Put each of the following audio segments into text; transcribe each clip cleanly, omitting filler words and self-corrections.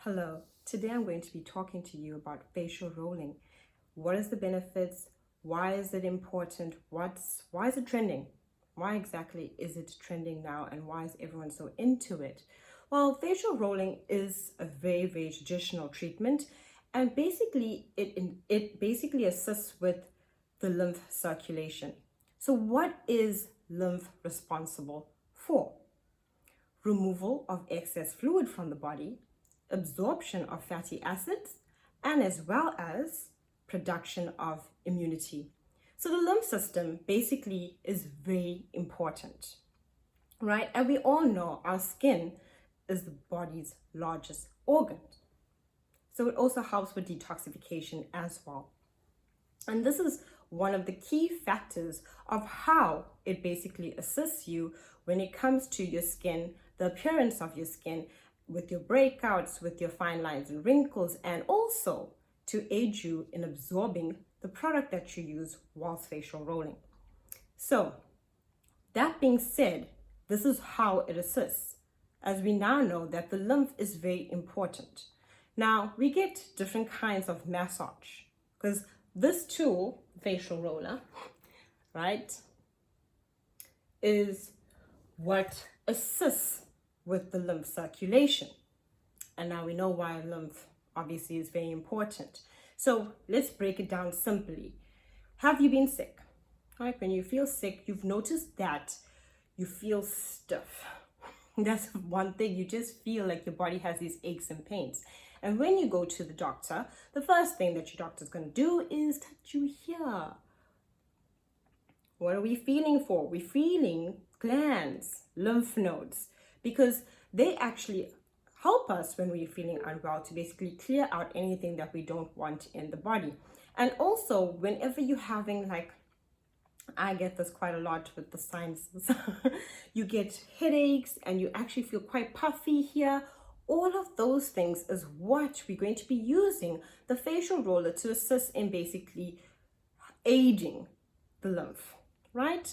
Hello, today I'm going to be talking to you about facial rolling. What is the benefits? Why is it important? Why is it trending? Why exactly is it trending now and why is everyone so into it? Well, facial rolling is a very traditional treatment and basically it basically assists with the lymph circulation. So what is lymph responsible for? Removal of excess fluid from the body, absorption of fatty acids, and as well as production of immunity. So the lymph system basically is very important, right? And we all know our skin is the body's largest organ. So it also helps with detoxification as well. And this is one of the key factors of how it basically assists you when it comes to your skin, the appearance of your skin, with your breakouts, with your fine lines and wrinkles, and also to aid you in absorbing the product that you use whilst facial rolling. So that being said, this is how it assists, as we now know that the lymph is very important. Now we get different kinds of massage because this tool, facial roller, right, is what assists with the lymph circulation. And now we know why lymph obviously is very important. So let's break it down simply. Have you been sick? Right? When you feel sick, you've noticed that you feel stiff. That's one thing. You just feel like your body has these aches and pains. And when you go to the doctor, the first thing that your doctor's going to do is touch you here. What are we feeling for? We're feeling glands, lymph nodes, because they actually help us when we're feeling unwell to basically clear out anything that we don't want in the body. And also, whenever you're having, like, I get this quite a lot with the sinuses, you get headaches and you actually feel quite puffy here. All of those things is what we're going to be using the facial roller to assist in basically aiding the lymph, right?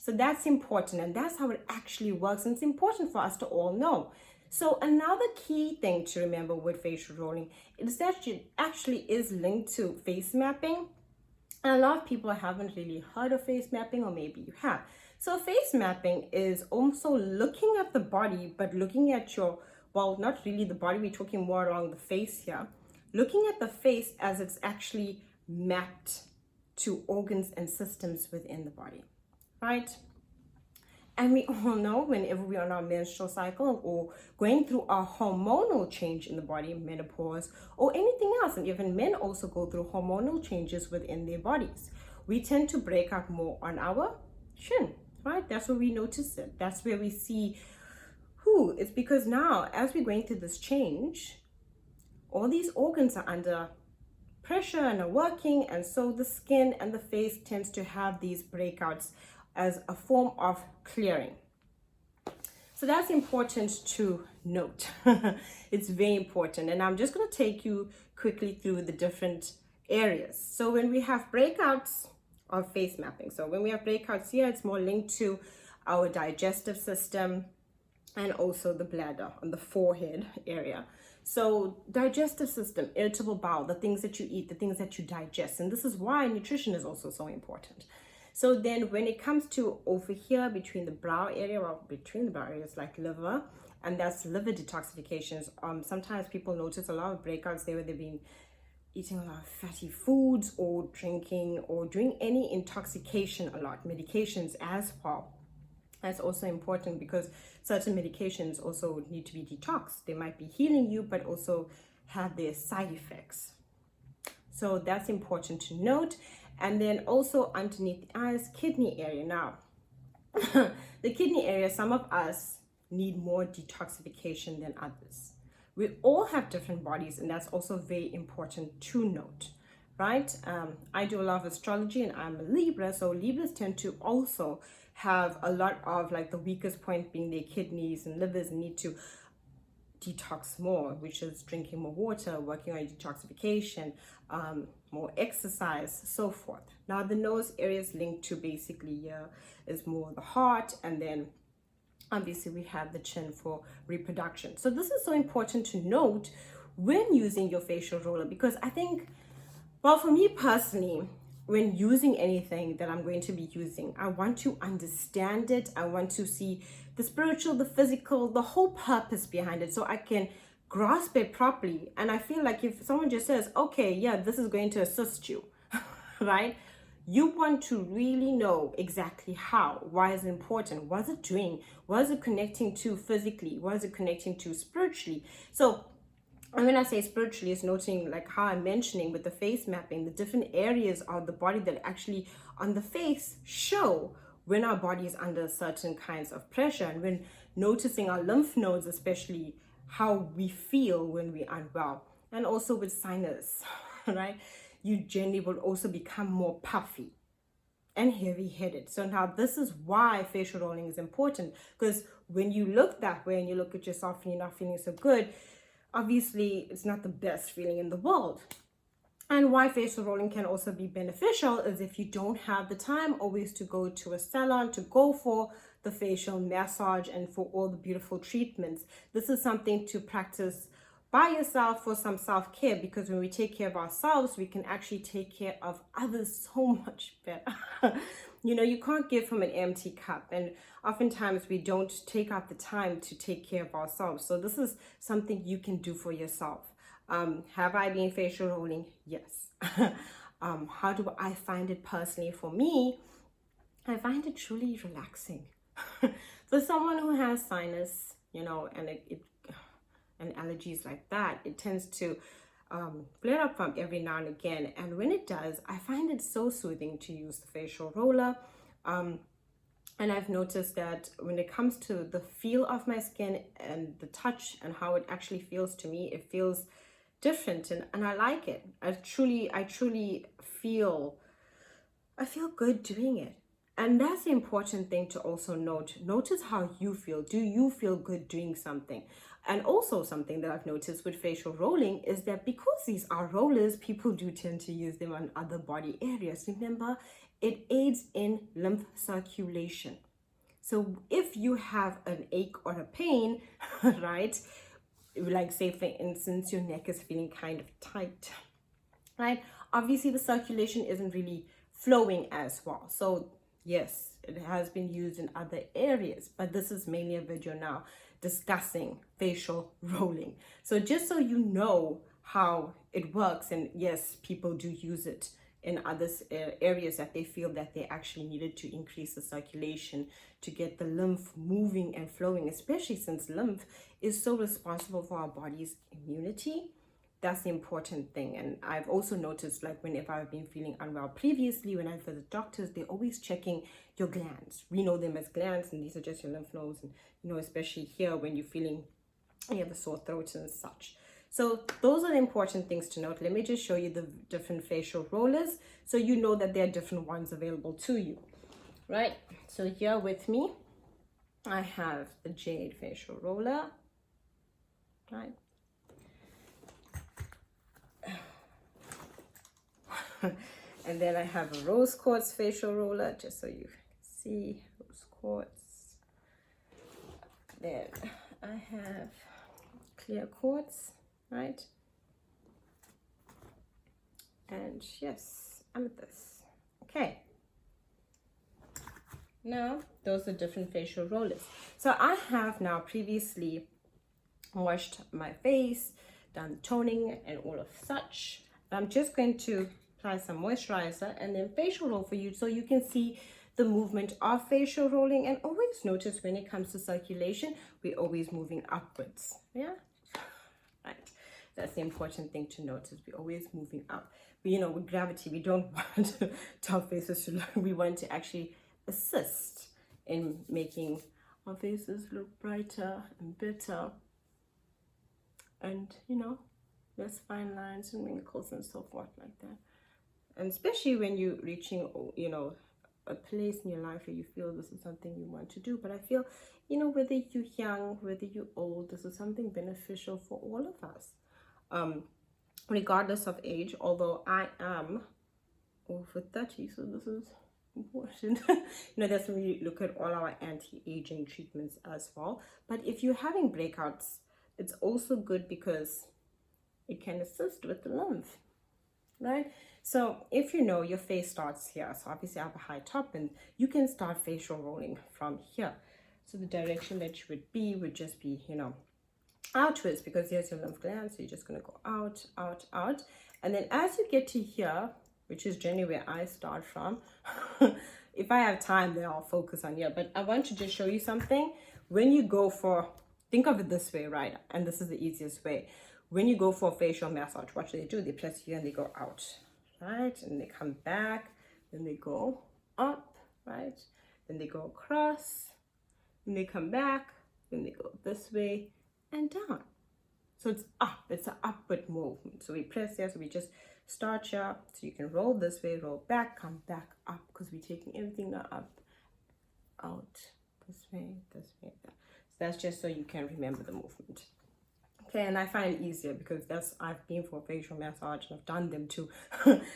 So that's important, and that's how it actually works, and it's important for us to all know. So another key thing to remember with facial rolling is that it actually is linked to face mapping. And a lot of people haven't really heard of face mapping, or maybe you have. So face mapping is also looking at the body, but looking at your, well, not really the body, we're talking more along the face here. Looking at the face as it's actually mapped to organs and systems within the body, right? And we all know whenever we're on our menstrual cycle or going through our hormonal change in the body, menopause, or anything else, and even men also go through hormonal changes within their bodies, we tend to break out more on our chin, right? That's where we notice it. That's where we see, it's because now as we're going through this change, all these organs are under pressure and are working, and so the skin and the face tends to have these breakouts as a form of clearing. So that's important to note. It's very important, and I'm just going to take you quickly through the different areas. So when we have breakouts of face mapping, so when we have breakouts here, it's more linked to our digestive system and also the bladder on the forehead area. So digestive system, irritable bowel, the things that you eat, the things that you digest, and this is why nutrition is also so important. So then when it comes to over here between the brow area, or between the brow areas like liver, and that's liver detoxifications. Sometimes people notice a lot of breakouts there where they've been eating a lot of fatty foods or drinking or doing any intoxication a lot, medications as well. That's also important because certain medications also need to be detoxed. They might be healing you, but also have their side effects. So that's important to note. And then also underneath the eyes, kidney area. Now, the kidney area, some of us need more detoxification than others. We all have different bodies, and that's also very important to note, right? I do a lot of astrology, and I'm a Libra, so Libras tend to also have a lot of, like, the weakest point being their kidneys and livers, and need to detox more, which is drinking more water, working on detoxification, more exercise, so forth. Now the nose area is linked to basically is more the heart, and then obviously we have the chin for reproduction. So this is so important to note when using your facial roller, because I think, well, for me personally, when using anything that I'm going to be using, I want to understand it. I want to see the spiritual, the physical, the whole purpose behind it so I can grasp it properly. And I feel like if someone just says, okay, yeah, this is going to assist you, right? You want to really know exactly how, why is it important, what is it doing, what is it connecting to physically, what is it connecting to spiritually. So, and when I say spiritually, it's noting like how I'm mentioning with the face mapping, the different areas of the body that actually on the face show when our body is under certain kinds of pressure, and when noticing our lymph nodes, especially how we feel when we're unwell, and also with sinus, right? You generally will also become more puffy and heavy-headed. So now this is why facial rolling is important, because when you look that way and you look at yourself and you're not feeling so good, obviously it's not the best feeling in the world. And why facial rolling can also be beneficial is if you don't have the time always to go to a salon to go for the facial massage and for all the beautiful treatments. This is something to practice by yourself for some self-care, because when we take care of ourselves, we can actually take care of others so much better. You know, you can't give from an empty cup, and oftentimes we don't take out the time to take care of ourselves. So this is something you can do for yourself. Have I been facial rolling? Yes. How do I find it personally? For me, I find it truly relaxing. For someone who has sinus, you know, and allergies like that, it tends to flare up from every now and again. And when it does, I find it so soothing to use the facial roller. And I've noticed that when it comes to the feel of my skin and the touch and how it actually feels to me, it feels different, and I like it. I truly feel good doing it. And that's the important thing to also note. Notice how you feel. Do you feel good doing something? And also something that I've noticed with facial rolling is that because these are rollers, people do tend to use them on other body areas. Remember, it aids in lymph circulation. So if you have an ache or a pain, right? Like say for instance, your neck is feeling kind of tight, right? Obviously the circulation isn't really flowing as well. So yes, it has been used in other areas, but this is mainly a video now discussing facial rolling. So just so you know how it works, and yes, people do use it in other areas that they feel that they actually needed to increase the circulation to get the lymph moving and flowing, especially since lymph is so responsible for our body's immunity. That's the important thing. And I've also noticed, like, whenever I've been feeling unwell previously, when I visit doctors, they're always checking your glands. We know them as glands, and these are just your lymph nodes. And, you know, especially here when you're feeling, you have a sore throat and such. So those are the important things to note. Let me just show you the different facial rollers so you know that there are different ones available to you, right? So here with me, I have the jade facial roller, right? And then I have a rose quartz facial roller, just so you can see rose quartz. Then I have clear quartz, right? And yes, amethyst. Okay. Now, those are different facial rollers. So I have now previously washed my face, done toning and all of such. I'm just going to apply some moisturizer and then facial roll for you so you can see the movement of facial rolling. And always notice when it comes to circulation, we're always moving upwards. Yeah, right. That's the important thing to notice. We're always moving up. But you know, with gravity, we don't want our faces to look. We want to actually assist in making our faces look brighter and better. And you know, less fine lines and wrinkles and so forth like that. And especially when you're reaching, you know, a place in your life where you feel this is something you want to do. But I feel, you know, whether you're young, whether you're old, this is something beneficial for all of us, regardless of age. Although I am over 30, so this is important. You know, that's when we look at all our anti-aging treatments as well. But if you're having breakouts, it's also good because it can assist with the lymph, right? So if you know your face starts here, so obviously I have a high top, and you can start facial rolling from here. So the direction that you would be would just be, you know, outwards, because here's your lymph gland. So you're just going to go out, out, out. And then as you get to here, which is generally where I start from, if I have time, then I'll focus on here. But I want to just show you something. When you go for, think of it this way, right? And this is the easiest way. When you go for a facial massage, what do? They press here and they go out, right? And they come back, then they go up, right? Then they go across, and they come back, then they go this way and down. So it's up, it's an upward movement. So we press here, so we just start here, so you can roll this way, roll back, come back up, because we're taking everything up, out, this way, that. So that's just so you can remember the movement. Okay, and I find it easier because I've been for a facial massage and I've done them too.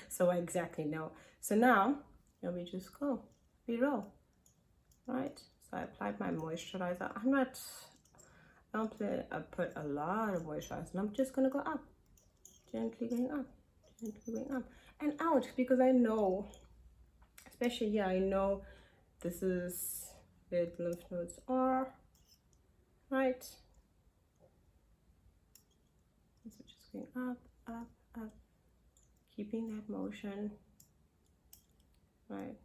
So I exactly know. So now, we just go, we roll, right? So I applied my moisturizer. I put a lot of moisturizer, and I'm just gonna go up, gently going up, and out, because I know, especially here, I know this is where the lymph nodes are, right? So just going up, up, up, keeping that motion, right?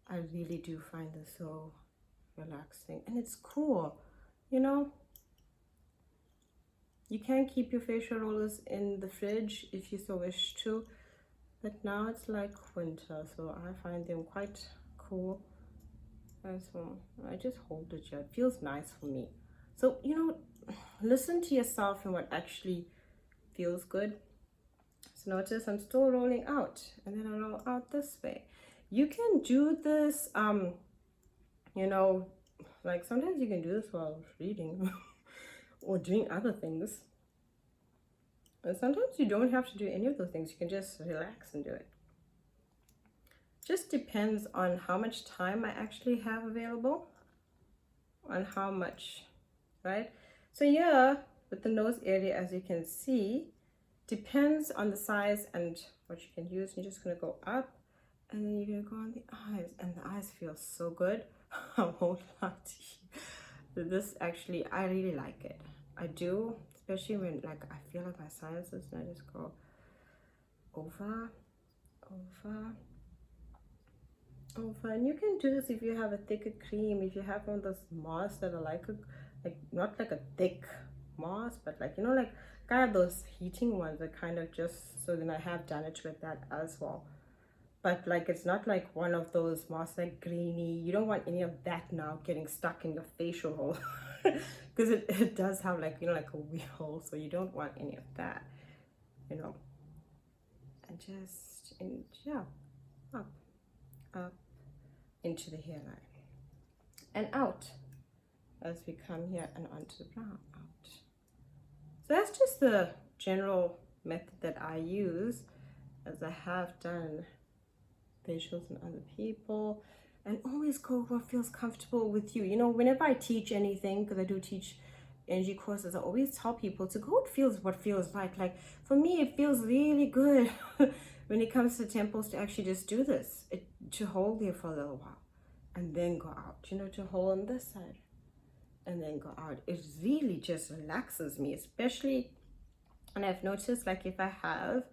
I really do find this so relaxing, and it's cool, you know. You can keep your facial rollers in the fridge if you so wish to, but now it's like winter, so I find them quite cool as well. I just hold it here. It feels nice for me. So, you know, listen to yourself and what actually feels good. So notice I'm still rolling out, and then I roll out this way. You can do this, you know, like sometimes you can do this while reading or doing other things. And sometimes you don't have to do any of those things. You can just relax and do it. Just depends on how much time I actually have available, on how much, right? So yeah, with the nose area, as you can see, depends on the size and what you can use. You're just gonna go up, and then you're gonna go on the eyes, and the eyes feel so good. I won't lie to you. This actually, I really like it. I do, especially when like I feel like my sinuses, and I just go over, and you can do this if you have a thicker cream, if you have one of those masks that are like not like a thick mask, but like, you know, like I have those heating ones that kind of just, so then I have done it with that as well. But like, it's not like one of those masks like grainy. You don't want any of that now getting stuck in your facial hole, because it does have like, you know, like a wheel, so you don't want any of that, you know. And just, yeah, up, into the hairline, and out as we come here and onto the brow, out. So that's just the general method that I use, as I have done facials and other people. And always go what feels comfortable with you. You know, whenever I teach anything, because I do teach energy courses, I always tell people to go what feels like. Like for me, it feels really good when it comes to temples to actually just do this, to hold here for a little while and then go out, you know, to hold on this side and then go out. It really just relaxes me, especially, and I've noticed like if I have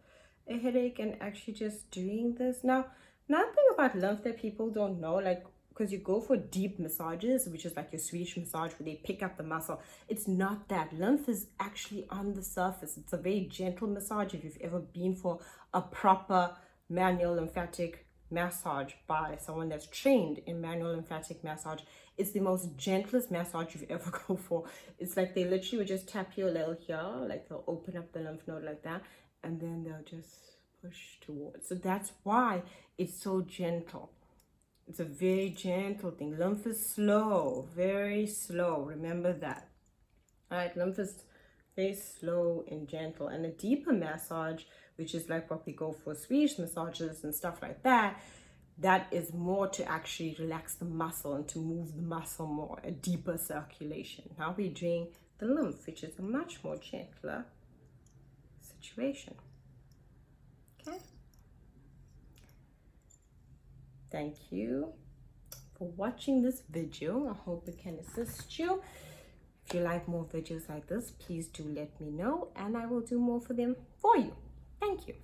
a headache and actually just doing this. Now, nothing about lymph that people don't know, like, because you go for deep massages, which is like your Swedish massage where they pick up the muscle. It's not that. Lymph is actually on the surface. It's a very gentle massage. If you've ever been for a proper manual lymphatic massage by someone that's trained in manual lymphatic massage, it's the most gentlest massage you've ever go for. It's like they literally would just tap you a little here, like they'll open up the lymph node like that, and then they'll just push towards. So that's why it's so gentle. It's a very gentle thing. Lymph is slow, very slow. Remember that. All right, lymph is very slow and gentle. And a deeper massage, which is like what we go for Swedish massages and stuff like that, that is more to actually relax the muscle and to move the muscle more, a deeper circulation. Now we're doing the lymph, which is a much more gentler situation. Okay. Thank you for watching this video. I hope it can assist you. If you like more videos like this, please do let me know and I will do more for them for you. Thank you.